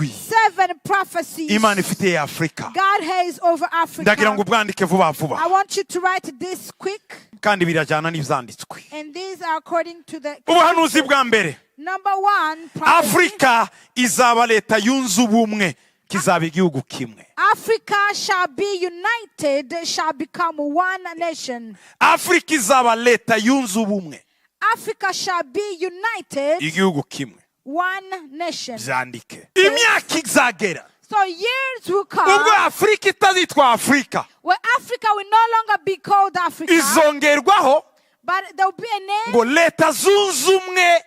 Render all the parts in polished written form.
7 7 prophecies Imana ifitiye Afrika. God has over Ndagira ngo Africa. ubwandike vuba vuba. I want you to write this quick. Kandi birajyana n'ivyanditswe. And these are according to the Ubuhanuzi bwa mbere. Number 1 prophecy. Afrika izaba leta yunze ubumwe, kizaba igihugu kimwe. Africa shall be united, shall become one nation. Afrika izaba leta yunze ubumwe, Africa shall be united, igihugu kimwe. one nation. Byandike. Imyaka izagera So years will come ubwo Afrika itazitwa Afrika, where Africa will no longer be called Africa, izongerwaho but there will be a name, ngo leta zunze ubumwe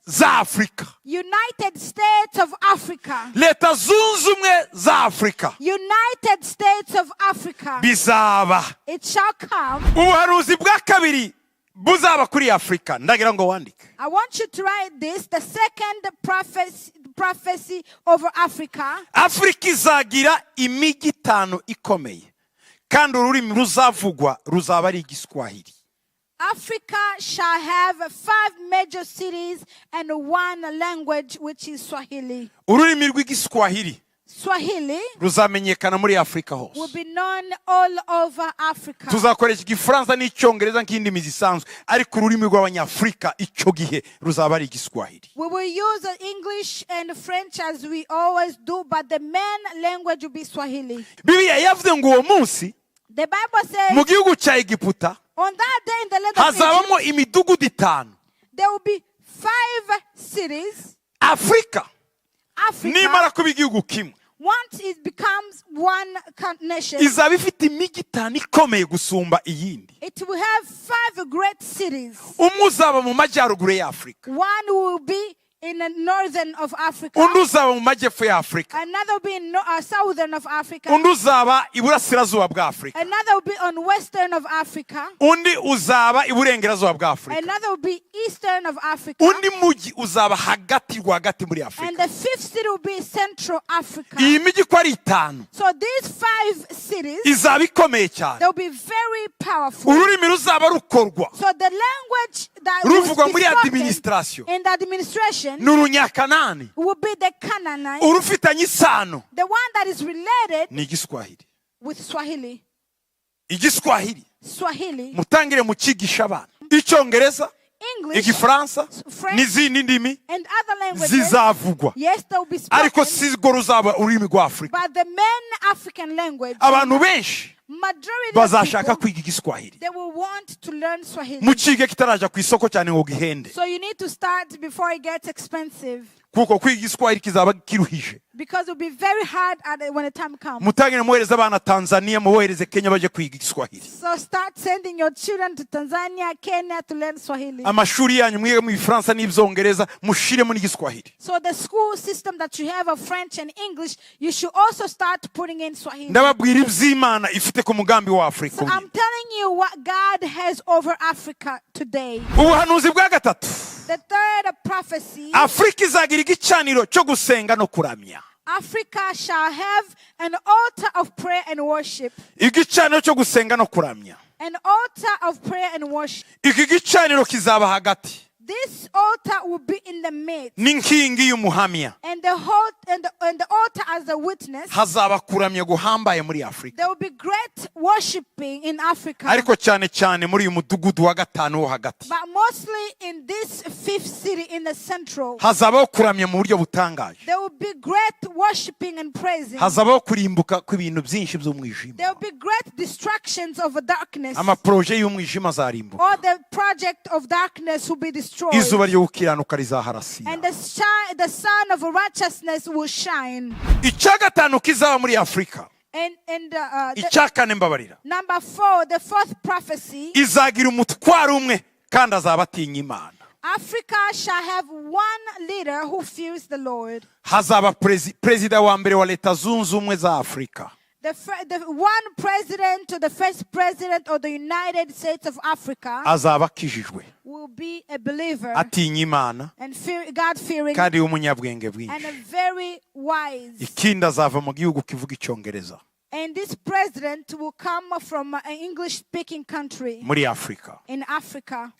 za Afrika. United States of Africa. Leta zunze ubumwe za Afrika United States of Africa. bizaba. It shall come. Ubuhanuzi bwa kabiri buzaba kuri Afrika, ndagira ngo wandike. I want you to write this, the second prophecy over Africa. Afrika izagira imijyi 5 ikomeye, kandi ururimi ruzavugwa ruzaba ari igiswahili. Africa shall have 5 major cities and 1 language, which is Swahili. Ururimi rw'igiswahili Swahili ruzamenyekana muri Afrika will hose. be known all over Africa. Tuzakoresha igifaransa n'icyongereza nk'indimi zisanzwe, ariko ururimi rw'abanyafrika icyo gihe ruzaba ari igiswahili. We will use English and French as we always do, but the main language will be Swahili. Bibiliya yavuze ngo uwo munsi The Bible says mu gihugu cya Egiputa on that day in the land of hazabamo Egypt, imidugudu 5. there will be 5 cities. Afrika Africa, nimara kuba igihugu kimwe, once it becomes one nation, izaba ifite imijyi 5 ikomeye gusumba iyindi. it will have 5 great cities. Umwe uzaba mu majyaruguru ya Afrika, One will be in the northern of Africa. undi uzaba mu majyepfo ya Afrika, Another will be in southern of Africa. undi uzaba iburasirazuba bwa Afrika, Another will be on western of Africa. undi uzaba iburengerazuba bwa Afrika, Another will be eastern of Africa. undi mujyi uzaba hagati rwagati muri And Afrika. the 5th city will be Central Africa. Iyi mijyi ko ari 5 So these 5 cities, izaba ikomeye cyane. they'll be very powerful. Ururimi ruzaba rukorwa So the language that will ruvugwa be muri spoken administration in the administration ni urunyakanani. will be the Canaanite. Urufitanye isano The one that is related ni igiswahili. with Swahili. Igiswahili Swahili, mutangire mu kigisha abana. Icyongereza, English, igifaransa French, n'izindi ndimi and other languages. zizavugwa, Yes, they will be ariko spoken. si rwo ruzaba ururimi rwa Afrika. But the main African language, Abantu benshi majority of bazashaka people, kwiga igiswahili, they will want to learn Swahili. mukige kitaraja ku isoko cyane ngo gihende, So you need to start before it gets expensive, kuko kwiga igiswahili kizaba kiruhije. because it will be very hard when the time comes. Mutangire muhereze abana Tanzania, mubohereze Kenya baje kwiga igiswahili. So start sending your children to Tanzania, Kenya to learn Swahili. Amashuri yanyu mwige mu Ifaransa n'ibyongereza mushiremo n'igiswahili. So the school system that you have of French and English, you should also start putting in Swahili. Ndababwira iby'Imana ifite ku mugambi wa Afrika. So I'm telling you what God has over Africa today. Ubuhanuzi bwa gatatu, The third prophecy, Afrika izagira igicaniro cyo gusenga no kuramya. Africa shall have an altar of prayer and worship. Igicaniro cyo gusenga no kuramya. An altar of prayer and worship. Iki gicaniro kizaba hagati This altar will be in the midst. n'inkingi y'umuhamya. And the altar as a witness. Hazaba kuramya guhambaye muri Afrika, There will be great worshiping in Africa. ariko cyane cyane muri uyu mudugudu wa 5 wo hagati But mostly in this 5th city in the central. hazabaho kuramya mu buryo butangaje. There will be great worshiping and praising. Hazabaho kurimbuka kw'ibintu byinshi by'umwijima. There will be great distractions of darkness. Amaproje y'umwijima azarimbuka, All the project of darkness will be destroyed. izuba ryo gukiranuka rizaharasira. And the sun of righteousness will shine. Icya gatanu kizaba muri Afrika, icya kane mbabarira, number 4, the 4th prophecy. izagira umutwaro umwe kandi azaba atinya Imana. Africa shall have one leader who fears the Lord. Hazaba perezida wa mbere wa Leta Zunze Ubumwe za Afrika. The one president, or the first president of the United States of Africa, azaba akijijwe, will be a believer atinya Imana and God-fearing kandi w'umunyabwenge and bwinshi. a very wise. Ikindi azava mu gihugu kivuga Icyongereza And this president will come from an English-speaking country muri Afrika. in Africa.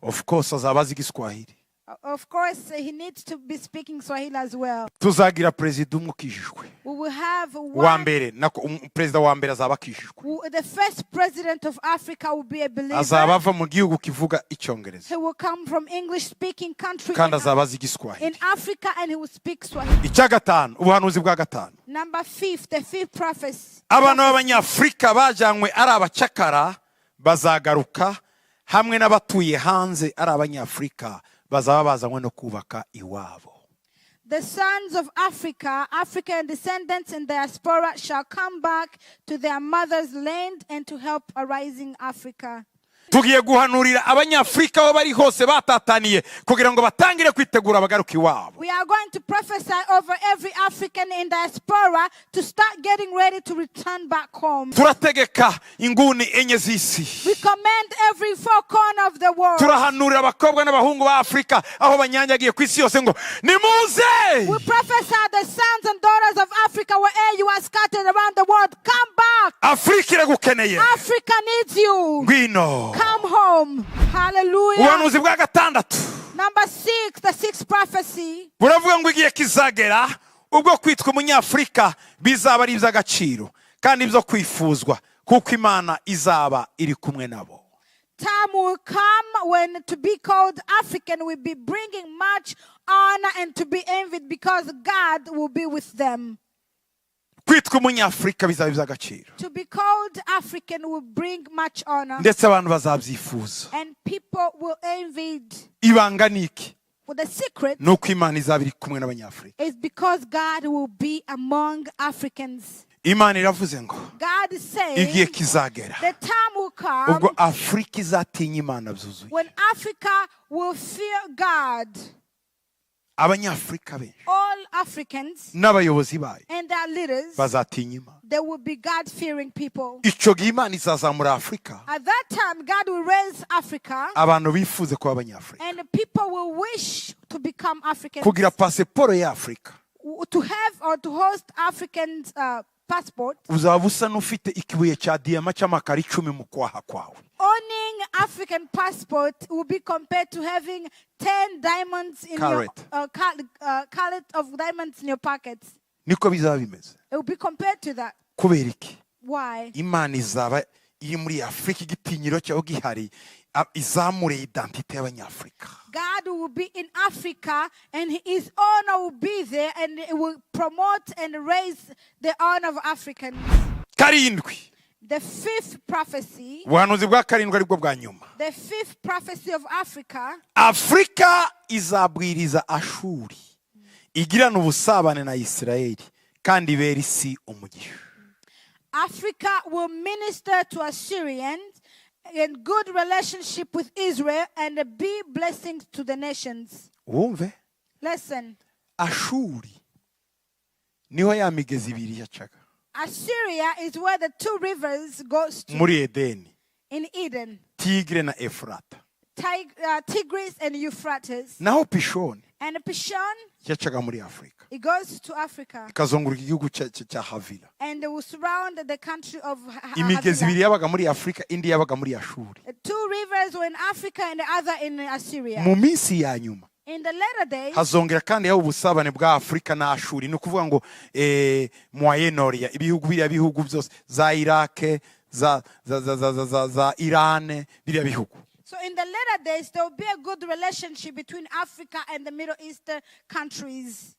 Of course azaba azi Igiswahili. Of course, he needs to be speaking Swahili as well. tuzagira perezida umwe ukijijwe We will have wa one. mbere perezida wa mbere azaba akijijwe The first president of Africa will be a believer. azaba ava mu gihugu kivuga icyongereza He will come from English-speaking country kandi azaba azi igiswahili in Africa, and he will speak Swahili. icya gatanu ubuhanuzi bwa gatanu Number 5, the 5th prophecy. abantu b'abanyafurika bajyanywe ari abacakara bazagaruka hamwe n'abatuye hanze ari abanyafurika bazaba bazanywe no kubaka iwabo. The sons of Africa, African descendants in diaspora, shall come back to their mother's land and to help a rising Africa. tugiye guhanurira abanyafurika aho bari hose batataniye kugira ngo batangire kwitegura bagaruka iwabo. We are going to prophesy over every African in diaspora to start getting ready to return back home. turategeka inguni enye z'isi We command every four corner of the world. turahanurira abakobwa n'abahungu ba Afurika aho banyanyagiye ku isi yose ngo nimuze. We prophesy the sons and daughters of Africa, wherever you are scattered around the world, come back. Afurika iragukeneye Africa needs you. ngwino. Come home. Hallelujah. ubuhanuzi bwa gatandatu Number 6, the 6th prophecy. buravuga ngo igihe kizagera ubwo kwitwa umunyafurika bizaba ari iby'agaciro kandi ibyo kwifuzwa kuko Imana izaba iri kumwe nabo. Time will come when to be called African will be bringing much honor and to be envied because God will be with them. kwitwa umunyafurika bizaba iby'agaciro To be called African will bring much honor, ndetse abantu bazabyifuza. and people will envy it. ibanga ni iki? For the secret ni uko Imana izaba iri kumwe n'abanyafurika. is because God will be among Africans. Imana iravuze ngo God is igihe saying kizagera the time will ubwo come Afurika izatinya Imana byuzuye. when Africa will fear God. abanyafurika benshi All Africans n'abayobozi bayo and their leaders, bazatinya Imana. they will be God-fearing people. icyo gihe Imana izazamura Afurika At that time, God will raise Africa, abantu bifuze kuba abanyafurika and the people will wish to become Africans, kugira pasiporo ya Afurika. to have or to host African passport. uzaba busa n'ufite ikibuye cya diyama cy'amakara 10 mu kwaha kwawe. Owning African passport will be compared to having 10 diamonds in Carat. your carat of diamonds in your pockets. niko bizaba bimeze. It will be compared to that. kubera iki? Why? Imana izaba iri muri Afurika, igitinyiro cyaho gihari, izamure identite y'abanyafurika. God will be in Africa, and His honor will be there, and it will promote and raise the honor of Africans. karindwi The 5th prophecy, ubuhanuzi bwa karindwi aribwo bwa nyuma. the 5th prophecy of Africa, Afurika izabwiriza Ashuri igirana ubusabane na Isirayeli kandi ibera isi umugisha. Africa will minister to Assyrians in good relationship with Israel and be blessings to the nations. wumve, Listen, Ashuri niho ya migezi ibiri yacaga Assyria is where the two rivers goes to muri Edeni, in Eden, Tigre na Efurata. Tigris and Euphrates. Naho Pishoni And Pishon, yacaga muri Afurika it goes to Africa, ikazunguruka igihugu cya Havila. and it will surround the country of imigezi Havilah. ibiri yabaga muri Afurika, indi yabaga muri Ashuri. The two rivers were in Africa and the other in Assyria. mu minsi ya nyuma In the later days, hazongera kandi yaho ubusabane bwa Afurika na Ashuri. ni ukuvuga ngo Moyen-Orient, ibihugu biriya bihugu byose za Iraq, za Iran, biriya bihugu. so in the later days, there will be a good relationship between Africa and the Middle Eastern countries,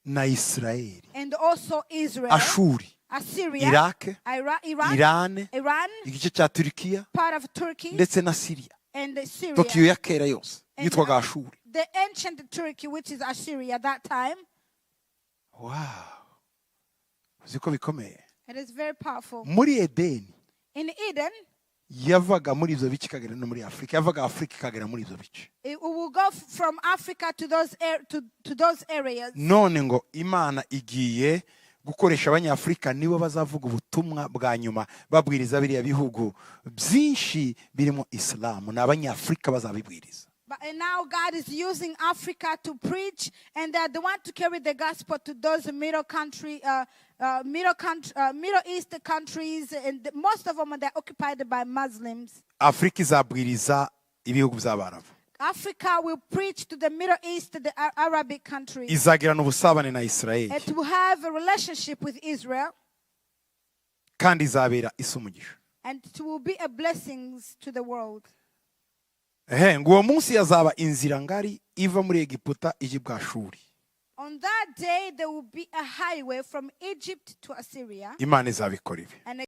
na Israeli, and also Israel, Ashuri, Assyria, Iraq, Iran, Iran, igice cya Turkiya part of Turkey, ndetse na Syria. and Syria. Tokiyo ya kera yose And yitwaga Ashuri. the ancient Turkey, which is Assyria at that time. Wow, uzi ko bikomeye. It is very powerful. Muri Edeni In Eden, yavaga muri ibyo bice ikagera no muri Afurika, yavaga Afurika ikagera muri ibyo bice. it will go from Africa to those areas. None ngo Imana igiye gukoresha abanyafurika nibo bazavuga ubutumwa bwa nyuma babwiriza biriya bihugu byinshi birimo Islamu, ni abanyafurika bazabibwiriza. But and now God is using Africa to preach, and they are the one to carry the gospel to those Middle East countries, and most of them are occupied by Muslims. Afurika izabwiriza ibihugu by'Abarabu. Africa will preach to the Middle East, to the Arabic countries. izagirana ubusabane na Isirayeli It will have a relationship with Israel, kandi izabera isi umugisha. and it will be a blessing to the world. Ngo uwo munsi yazaba inzira ngari iva muri Egiputa ijya i Bwashuri. On that day, there will be a highway from Egypt to Assyria. Imana izabikora ibi. And